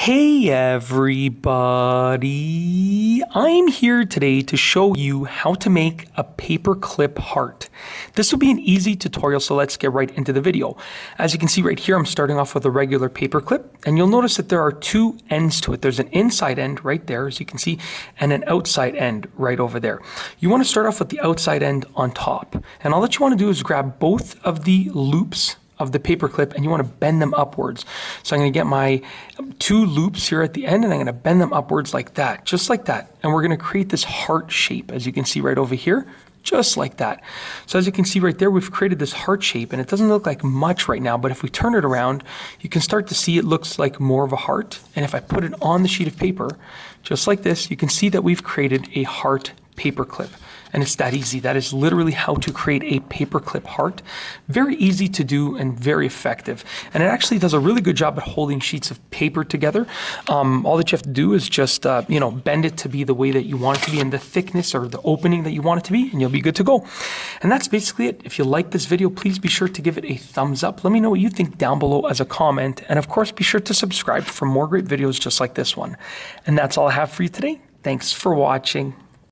Hey everybody, I'm here today to show you how to make a paperclip heart. This will be an easy tutorial, so let's get right into the video. As you can see right here, I'm starting off with a regular paperclip, and you'll notice that there are two ends to it. There's an inside end right there, as you can see, and an outside end right over there. You want to start off with the outside end on top, and all that you want to do is grab both of the loops of the paperclip and you want to bend them upwards. So I'm going to get my two loops here at the end and I'm going to bend them upwards like that, just like that. And we're going to create this heart shape, as you can see right over here, just like that. So as you can see right there, we've created this heart shape, and it doesn't look like much right now, but if we turn it around, you can start to see it looks like more of a heart. And if I put it on the sheet of paper, just like this, you can see that we've created a heart paperclip. And it's that easy. That is literally how to create a paperclip heart. Very easy to do and very effective. And it actually does a really good job at holding sheets of paper together. All that you have to do is just, bend it to be the way that you want it to be and the thickness or the opening that you want it to be, and you'll be good to go. And that's basically it. If you like this video, please be sure to give it a thumbs up. Let me know what you think down below as a comment. And of course, be sure to subscribe for more great videos just like this one. And that's all I have for you today. Thanks for watching.